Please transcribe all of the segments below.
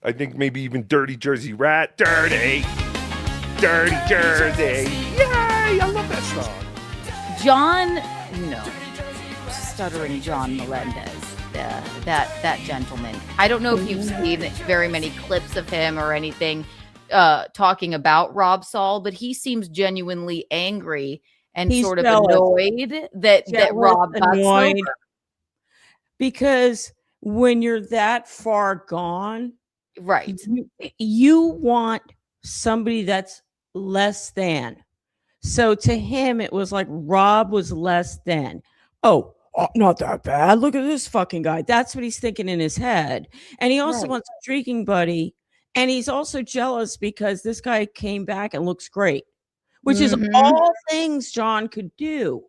I think maybe even Dirty Jersey Rat. Dirty Jersey. Yay! I love that song. Stuttering John Melendez, that gentleman. I don't know if you've seen very many clips of him or anything talking about Rob Saul, but he seems genuinely angry and sort of annoyed that Rob got sober. Because when you're that far gone, right, you want somebody that's less than. So to him, it was like Rob was less than. Oh, not that bad. Look at this fucking guy. That's what he's thinking in his head. And he also wants a drinking buddy. And he's also jealous because this guy came back and looks great, which is all things John could do.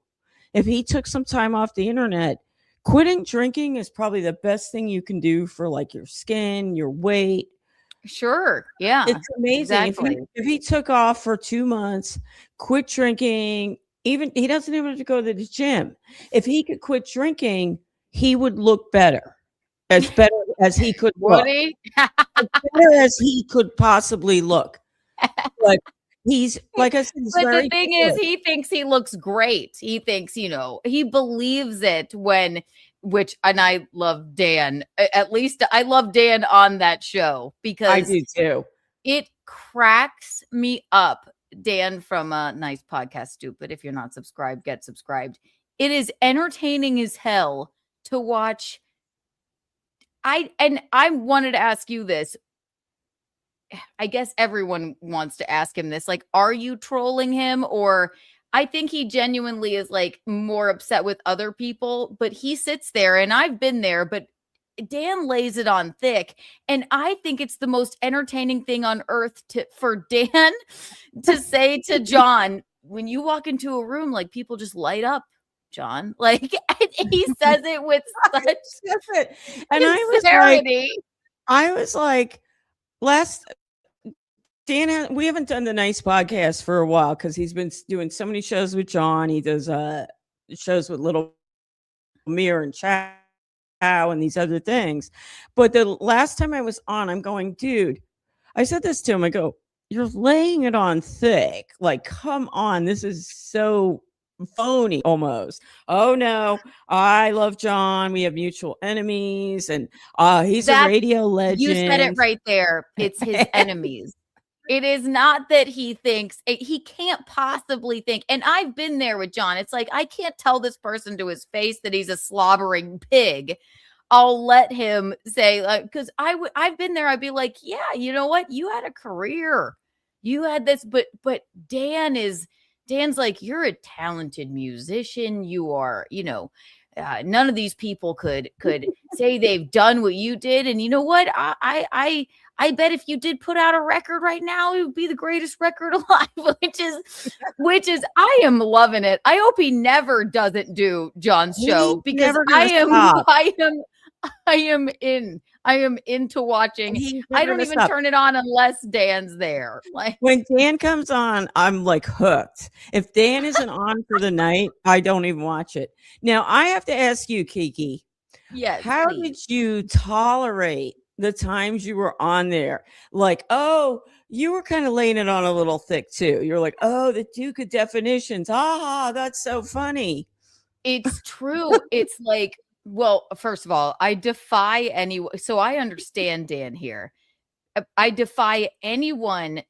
If he took some time off the internet, quitting drinking is probably the best thing you can do for like your skin, your weight. Sure. Yeah. It's amazing. Exactly. If he took off for 2 months, quit drinking, even he doesn't even have to go to the gym. If he could quit drinking, he would look better as he could look. Would he? As better as he could possibly look. But he's, like I said, but the thing is, he thinks he looks great. He thinks, he believes it and I love Dan. At least I love Dan on that show because I do too. It cracks me up. Dan from Nice Podcast Stupid. If you're not subscribed, get subscribed. It is entertaining as hell to watch. I wanted to ask you this. I guess everyone wants to ask him this. Like, are you trolling him? Or I think he genuinely is like more upset with other people, but he sits there, and I've been there, but Dan lays it on thick. And I think it's the most entertaining thing on earth for Dan to say to John, when you walk into a room, like, people just light up, John. Like, he says it with such sincerity. I was like, Dan, we haven't done the Nice Podcast for a while because he's been doing so many shows with John. He does shows with Little Mir and Chow and these other things. But the last time I was on, I'm going, dude, I said this to him. I go, you're laying it on thick. Like, come on. This is so phony almost. Oh no, I love John. We have mutual enemies, and he's a radio legend. You said it right there. It's his enemies. It is not that he thinks, he can't possibly think. And I've been there with John. It's like, I can't tell this person to his face that he's a slobbering pig. I'll let him say, like, because I've been there. I'd be like, yeah, you know what? You had a career. You had this, but Dan's like, you're a talented musician. You are, none of these people could say they've done what you did. And you know what? I bet if you did put out a record right now, it would be the greatest record alive, which is I am loving it. I hope he never doesn't do John's show because I am into watching. I don't even turn it on unless Dan's there. Like, when Dan comes on, I'm like hooked. If Dan isn't on for the night, I don't even watch it. Now I have to ask you, Kiki. Yes. How did you tolerate the times you were on there? Like, oh, you were kind of laying it on a little thick too. You're like, oh, the Duke of Definitions. That's so funny. It's true. It's like, well, first of all, I defy anyone. So I understand Dan here. I defy anyone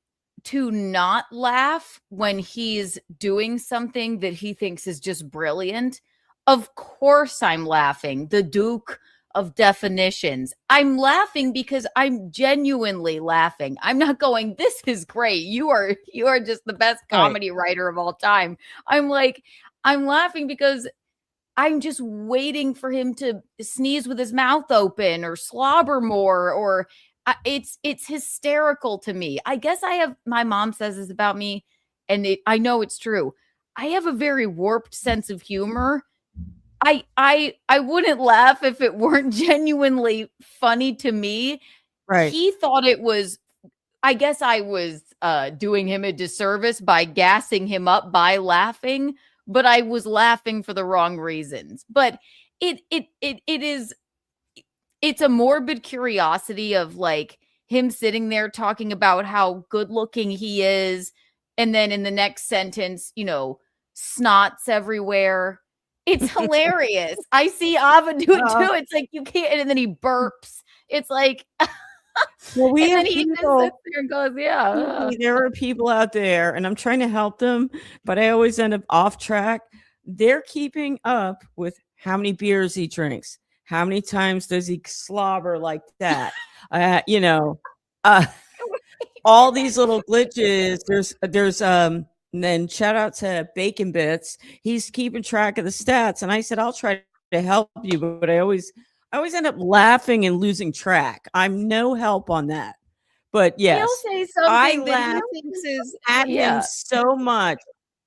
to not laugh when he's doing something that he thinks is just brilliant. Of course I'm laughing. The Duke of Definitions. I'm laughing because I'm genuinely laughing. I'm not going, this is great. You are just the best comedy writer of all time. I'm laughing because I'm just waiting for him to sneeze with his mouth open or slobber more, or it's hysterical to me. I guess my mom says this about me, and I know it's true. I have a very warped sense of humor. I wouldn't laugh if it weren't genuinely funny to me. Right. He thought it was, I guess I was doing him a disservice by gassing him up by laughing, but I was laughing for the wrong reasons. But it's a morbid curiosity of like him sitting there talking about how good looking he is. And then in the next sentence, snots everywhere. It's hilarious. I see Ava do it too. It's like you can't, and then he burps. It's like, well, we and have then he just people, sits there and goes, yeah. there are people out there, and I'm trying to help them, but I always end up off track. They're keeping up with how many beers he drinks. How many times does he slobber like that? All these little glitches. There's and then shout out to Bacon Bits. He's keeping track of the stats. And I said, I'll try to help you, but I always end up laughing and losing track. I'm no help on that. But yes, he'll say something that he thinks is at him so much.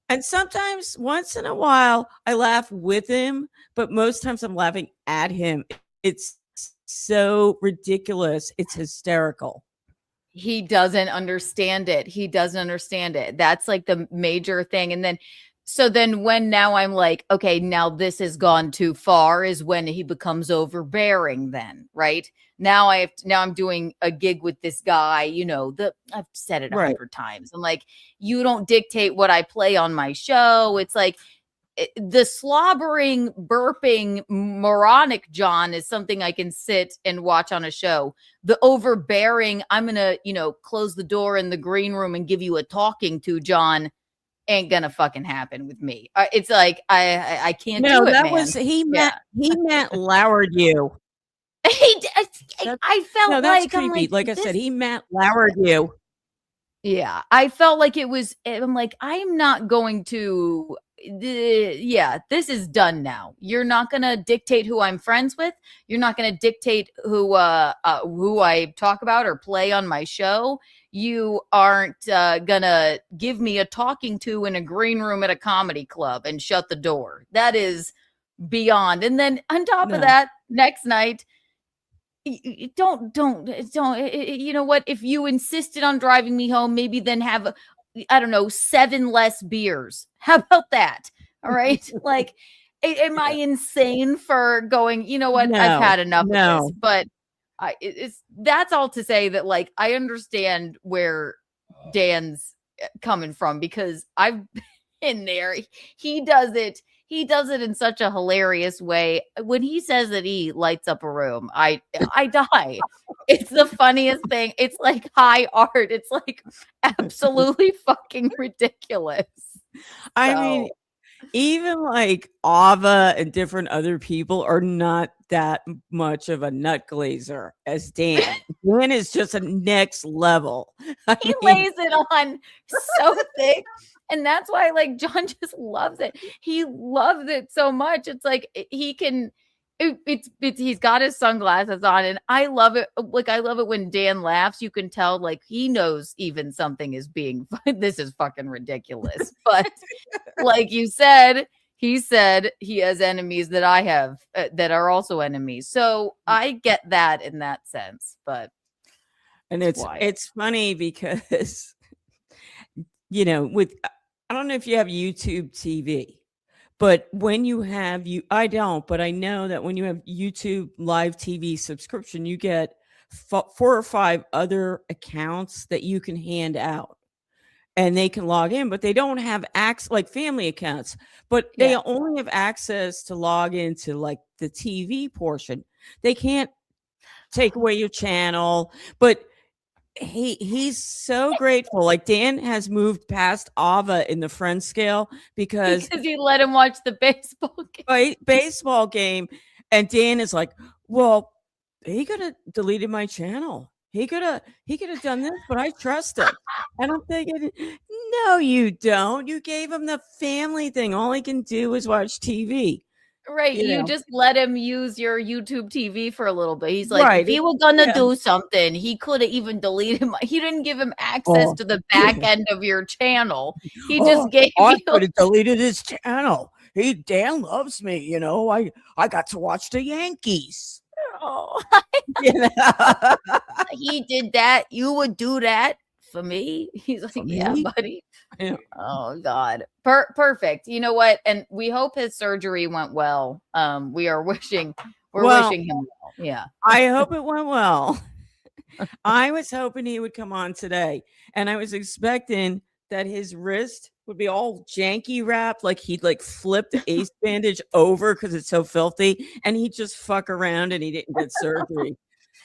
And sometimes once in a while I laugh with him, but most times I'm laughing at him. It's so ridiculous. It's hysterical. He doesn't understand it. He doesn't understand it. That's like the major thing. And then, so then when now I'm like, okay, now this has gone too far is when he becomes overbearing then, right? Now I'm doing a gig with this guy, I've said it 100 times. I'm like, you don't dictate what I play on my show. It's like the slobbering, burping, moronic John is something I can sit and watch on a show. The overbearing, I'm going to, close the door in the green room and give you a talking to John ain't gonna fucking happen with me. It's like, I can't do it, that man. was, he meant lowered you. I felt that's like creepy. Like I said, he meant lowered you. Yeah, I felt like it was. I'm like, I'm not going to. This is done now. You're not gonna dictate who I'm friends with. You're not gonna dictate who I talk about or play on my show. You aren't gonna give me a talking to in a green room at a comedy club and shut the door. That is beyond. And then on top of that, next night. Don't you know what, if you insisted on driving me home, maybe then have I don't know 7 less beers. How about that? All right. Like, am I insane for going, you know what, I've had enough of this? But that's all to say that, like, I understand where Dan's coming from, because I've been there. He does it in such a hilarious way. When he says that he lights up a room, I die. It's the funniest thing. It's like high art. It's like absolutely fucking ridiculous. I mean, even like Ava and different other people are not that much of a nut glazer as Dan. Dan is just a next level. He lays it on so thick. And that's why, like, John just loves it. He loves it so much. It's like he can. He's got his sunglasses on, and I love it. Like, I love it when Dan laughs. You can tell, like, he knows even something is being. This is fucking ridiculous. But like you said, he said he has enemies that I have that are also enemies. So I get that in that sense. But it's funny because. I don't know if you have YouTube TV, but when you have I don't, but I know that when you have YouTube live TV subscription, you get 4 or 5 other accounts that you can hand out, and they can log in, but they don't have access, like family accounts, but they only have access to log into like the TV portion. They can't take away your channel, but he's so grateful. Like, Dan has moved past Ava in the friend scale because he let him watch the baseball game. And Dan is like, well, he could have deleted my channel. He could have done this, but I trust him. And I'm thinking, no, you don't. You gave him the family thing. All he can do is watch TV. Right. You just let him use your YouTube TV for a little bit. He's like, if he were going to do something, he could have even deleted him. He didn't give him access to the back end of your channel. He just gave I could have deleted his channel. Dan loves me. I got to watch the Yankees. Oh. He did that. You would do that for me? He's like, yeah, buddy. Yeah. Oh God. Perfect. You know what? And we hope his surgery went well. We're wishing him well. Yeah. I hope it went well. I was hoping he would come on today, and I was expecting that his wrist would be all janky wrapped, like he'd like flip the ace bandage over because it's so filthy, and he'd just fuck around and he didn't get surgery.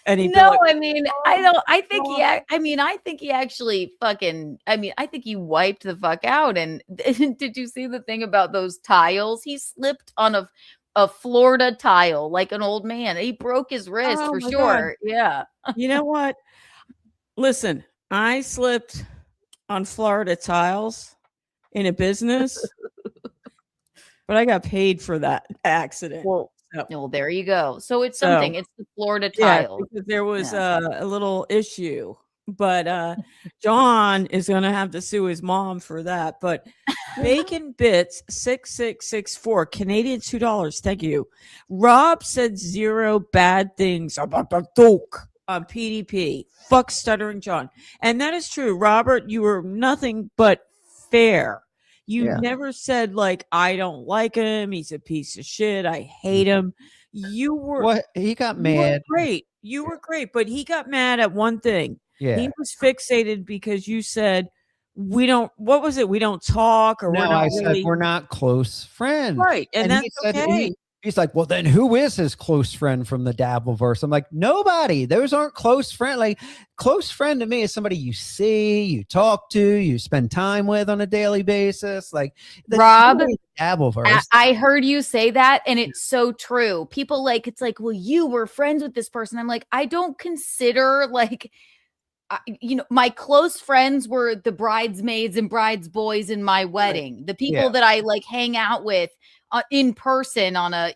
And he'd be No, like, I mean, I don't. I think he. I mean, I think he actually fucking. I mean, I think he wiped the fuck out. And did you see the thing about those tiles? He slipped on a Florida tile like an old man. He broke his wrist Oh for my sure. Yeah. you know what? Listen, I slipped on Florida tiles in a business, but I got paid for that accident. Well, there you go. So it's something. It's the Florida tile. Because there was a little issue, but John is going to have to sue his mom for that. But Bacon Bits 6664 Canadian $2. Thank you. Rob said 0 bad things about the Duke on PDP. Fuck Stuttering John, and that is true. Robert, you were nothing but fair. You never said like, I don't like him. He's a piece of shit. I hate him. You were What? He got mad. You were great, but he got mad at one thing. Yeah. He was fixated because you said we don't. What was it? We don't talk, or No, we're not I said we're not close friends. right, and that's he said, okay. He's like, well, then who is his close friend from the Dabbleverse? I'm like, nobody. Those aren't close friends. Like, close friend to me is somebody you see, you talk to, you spend time with on a daily basis. Like, Rob, Dabbleverse. I heard you say that, and it's so true. People like, it's like, well, you were friends with this person. I'm like, I don't consider like, my close friends were the bridesmaids and bridesboys in my wedding. The people that I like hang out with in person on a,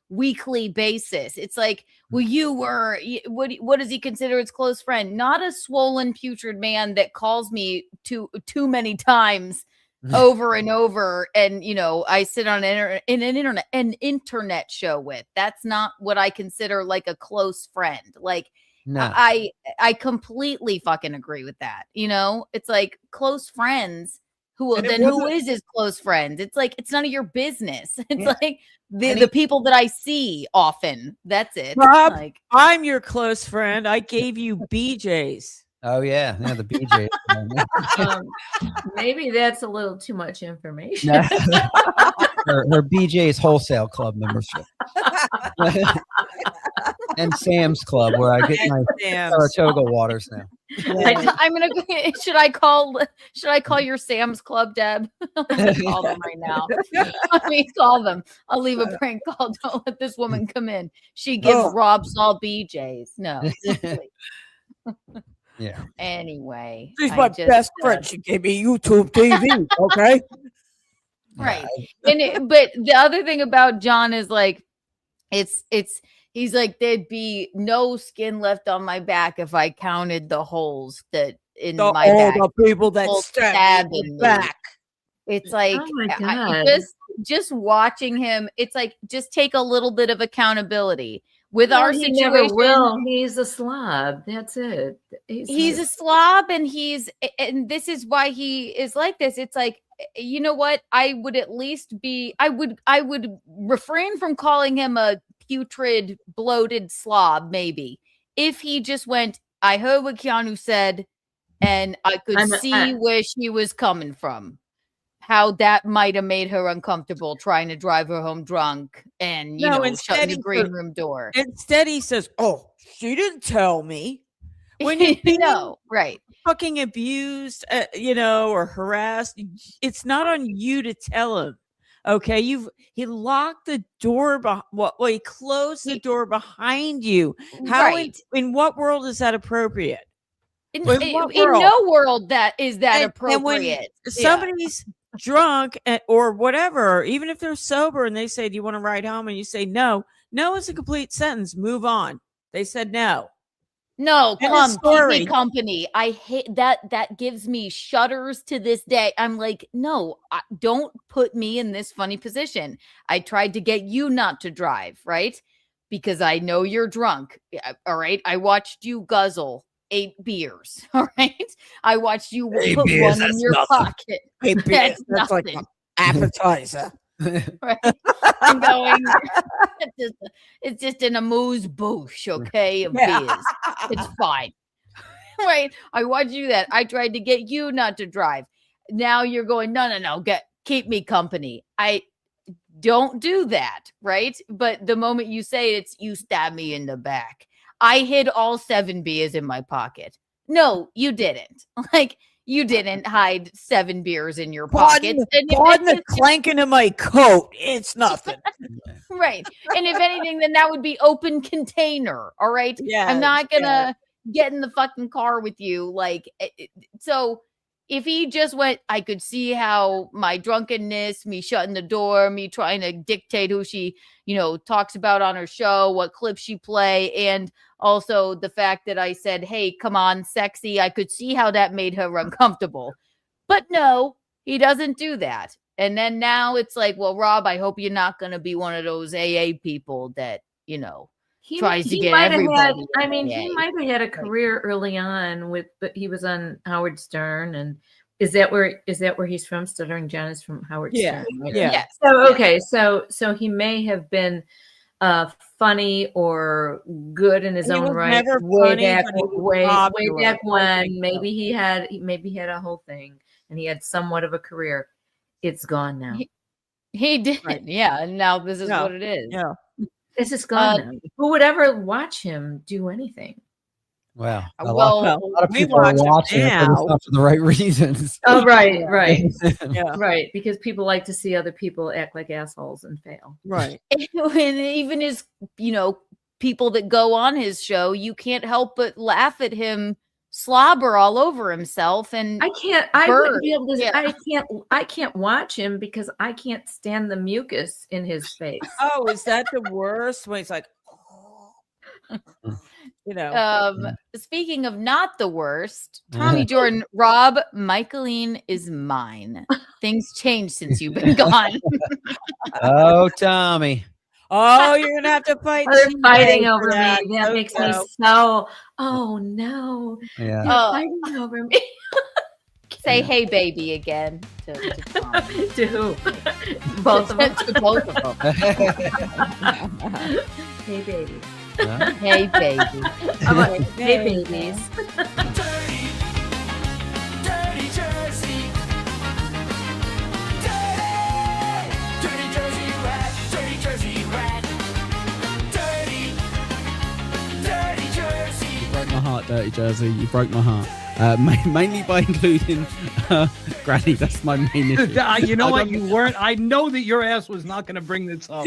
weekly basis. It's like, well, you were, what does he consider his close friend? Not a swollen, putrid man that calls me too many times over and over. And, I sit on an internet show with. That's not what I consider like a close friend. Like, no. I completely fucking agree with that. It's like close friends. Who is his close friend? It's like, it's none of your business. It's like the people that I see often. That's it. Rob, like, I'm your close friend. I gave you BJ's. Oh yeah, the BJ. Maybe that's a little too much information. her BJ's wholesale club membership. And Sam's Club, where I get my Saratoga waters now. I'm gonna. Should I call your Sam's Club, Deb? Call them right now. Let me call them. I'll leave a prank call. Don't let this woman come in. She gives Rob Saul BJ's. No. Yeah. Anyway, She's my best friend. She gave me YouTube TV. Okay. Right. But the other thing about John is like, he's like, there'd be no skin left on my back if I counted the holes that in my back. All the people that stabbed me back. It's like, oh my God. just watching him. It's like, just take a little bit of accountability with our situation. He never will. He's a slob. That's it. He's a slob, and this is why he is like this. It's like, you know what? I would at least I would refrain from calling him a putrid, bloated slob, maybe. If he just went, I heard what Keanu said, and I could see where she was coming from. How that might have made her uncomfortable trying to drive her home drunk and, shut the green room door. Instead, he says, oh, she didn't tell me. When you know, right. Fucking abused, or harassed, it's not on you to tell him. Okay, he locked the door. He closed the door behind you. How in what world is that appropriate? In no world that is that appropriate. And somebody's drunk or whatever, even if they're sober and they say, do you want to ride home? And you say no is a complete sentence. Move on. They said no. No, keep me company. I hate that. That gives me shudders to this day. I'm like, no, don't put me in this funny position. I tried to get you not to drive, right? Because I know you're drunk. All right. I watched you guzzle 8 beers. All right. I watched you put one in your pocket. 8 beers. That's like an appetizer. Right. I'm going. It's just an amuse bouche, okay? Of beers. It's fine. Right. I watched you do that. I tried to get you not to drive. Now you're going, no, keep me company. I don't do that. Right. But the moment you say it's, you stab me in the back. I hid all 7 beers in my pocket. No, you didn't. Like, you didn't hide 7 beers in your pocket. Pardon the clanking of my coat. It's nothing. Right. And if anything, then that would be open container. All right. Yeah. I'm not gonna get in the fucking car with you. Like, so if he just went, I could see how my drunkenness, me shutting the door, me trying to dictate who she, talks about on her show, what clips she play, and also the fact that I said, hey, come on, sexy. I could see how that made her uncomfortable. But no, he doesn't do that. And then now it's like, well, Rob, I hope you're not going to be one of those AA people that, tries to get everybody. He might have had a career early on but he was on Howard Stern, and is that where he's from? Stuttering John is from Howard Stern. Right? Yeah. So okay, so he may have been funny or good in his own right way back when. Maybe he had a whole thing and he had somewhat of a career. It's gone now. He did, yeah. And now this is what it is. Yeah. This is gone now. Who would ever watch him do anything? Well, a Well, lot of people are watching it, but it's not for the right reasons. Oh, right. Yeah. Right, because people like to see other people act like assholes and fail. Right. And even his, people that go on his show, you can't help but laugh at him slobber all over himself. And I wouldn't be able to. I can't watch him because I can't stand the mucus in his face. Oh, is that the worst? When it's like, speaking of not the worst, Tommy Jordan, Rob, Michaelene is mine. Things changed since you've been gone. Oh, Tommy. oh, you're gonna have to fight. They're fighting over me. that. That makes me so. Oh no! Yeah. They're fighting over me. Say hey baby again to Tommy. To who? Both of them. To both of them. Hey baby. Hey baby. I'm like, hey babies. Dirty Jersey. Dirty Jersey rat. Dirty Jersey rat. Dirty Jersey. You broke my heart, Dirty Jersey. You broke my heart. Mainly by including Granny. That's my main issue. You know what? You weren't. I know that your ass was not going to bring this up.